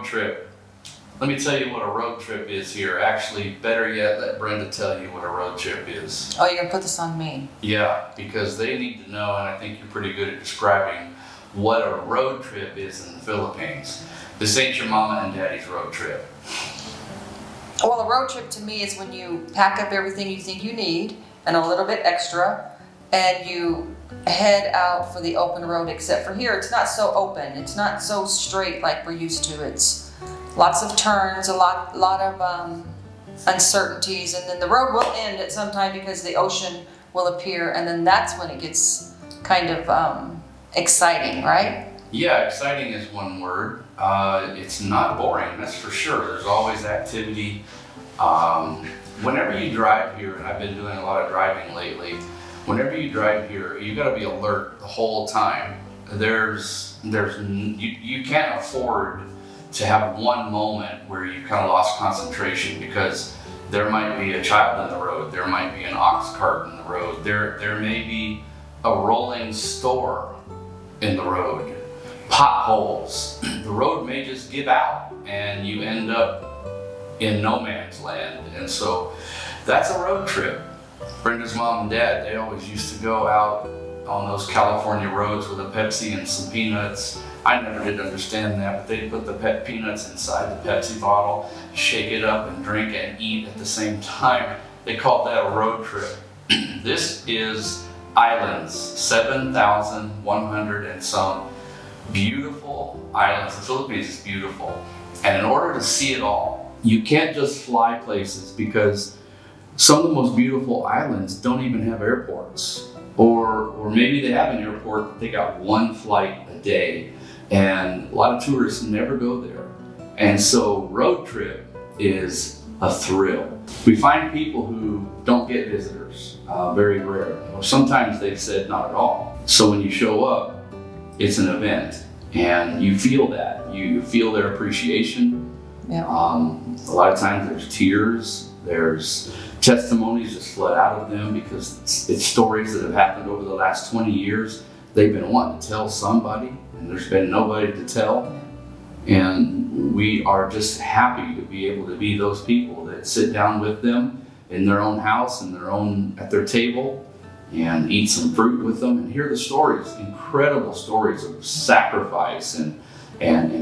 road trip. Let me tell you what a road trip is here. Actually, better yet, let Brenda tell you what a road trip is. Oh, you're gonna put this on me? Yeah, because they need to know, and I think you're pretty good at describing what a road trip is in the Philippines. This ain't your mama and daddy's road trip. Well, a road trip to me is when you pack up everything you think you need and a little bit extra, and you head out for the open road. Except for here, it's not so open. It's not so straight like we're used to. It's lots of turns, a lot of uncertainties, and then the road will end at some time because the ocean will appear, and then that's when it gets kind of exciting, right? Yeah, exciting is one word. It's not boring, that's for sure. There's always activity. Whenever you drive here, and I've been doing a lot of driving lately, whenever you drive here, you got to be alert the whole time. You can't afford to have one moment where you kind of lost concentration, because there might be a child in the road, there might be an ox cart in the road, there may be a rolling store in the road, potholes. The road may just give out and you end up in no man's land. And so that's a road trip. Brenda's mom and dad, they always used to go out on those California roads with a Pepsi and some peanuts. I never did understand that, but they'd put the peanuts inside the Pepsi bottle, shake it up and drink and eat at the same time. They called that a road trip. This is islands, 7,100 and some beautiful islands. The Philippines is beautiful. And in order to see it all, you can't just fly places, because some of the most beautiful islands don't even have airports. Or maybe they have an airport, but they got one flight a day. And a lot of tourists never go there. And so road trip is a thrill. We find people who don't get visitors, very rare. Or sometimes they've said not at all. So when you show up, it's an event, and you feel that. You feel their appreciation. Yeah. A lot of times there's tears, there's testimonies just flood out of them, because it's stories that have happened over the last 20 years. They've been wanting to tell somebody, and there's been nobody to tell. And we are just happy to be able to be those people that sit down with them in their own house, at their table, and eat some fruit with them and hear the stories, incredible stories of sacrifice and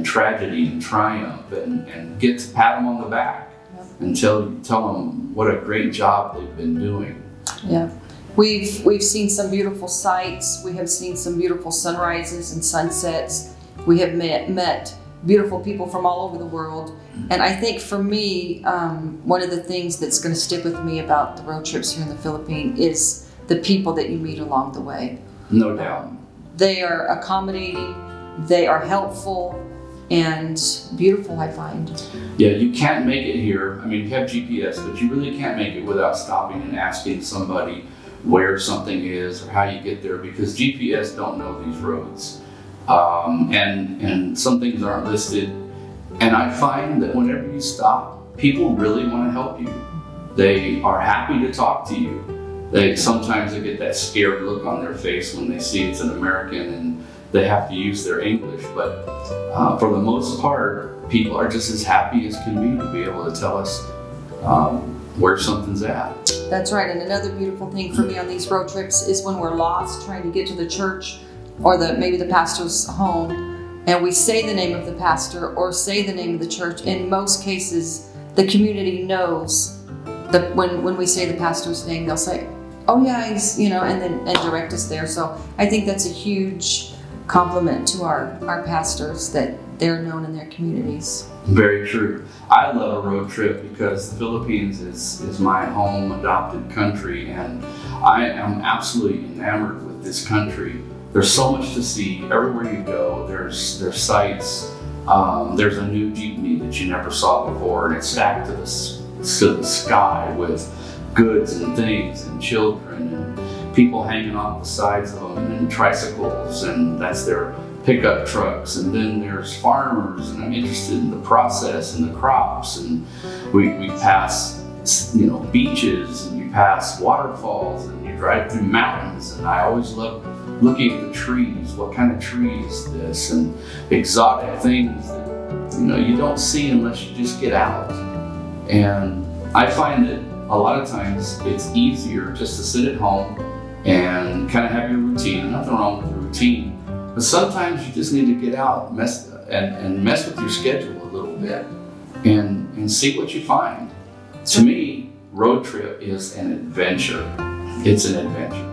tragedy and triumph, and get to pat them on the back. Yep. And tell them what a great job they've been doing. Yeah. We've seen some beautiful sights. We have seen some beautiful sunrises and sunsets. We have met beautiful people from all over the world. And I think for me, one of the things that's going to stick with me about the road trips here in the Philippines is the people that you meet along the way. No doubt. They are accommodating, they are helpful, and beautiful, I find. Yeah, you can't make it here. I mean, you have GPS, but you really can't make it without stopping and asking somebody where something is or how you get there, because GPS don't know these roads. And some things aren't listed. And I find that whenever you stop, people really want to help you. They are happy to talk to you. Sometimes they get that scared look on their face when they see it's an American and they have to use their English. But for the most part, people are just as happy as can be to be able to tell us where something's at. That's right. And another beautiful thing for me on these road trips is when we're lost trying to get to the church or maybe the pastor's home, and we say the name of the pastor or say the name of the church. In most cases, the community knows that when we say the pastor's name, they'll say, "Oh yeah, he's," and direct us there. So I think that's a huge compliment to our pastors that they're known in their communities. Very true. I love a road trip because the Philippines is my home adopted country, and I am absolutely enamored with this country. There's so much to see. Everywhere you go, there's sights. There's a new jeepney that you never saw before, and it's stacked to the sky with goods and things and children and people hanging off the sides of them, and tricycles, and that's their pickup trucks. And then there's farmers, and I'm interested in the process and the crops, and we pass beaches, and you pass waterfalls, and you drive through mountains, and I always love looking at the trees. What kind of tree is this? And exotic things that you don't see unless you just get out. And I find that a lot of times it's easier just to sit at home and kind of have your routine. Nothing wrong with your routine, but sometimes you just need to get out and mess with your schedule a little bit and see what you find. To me, road trip is an adventure. It's an adventure.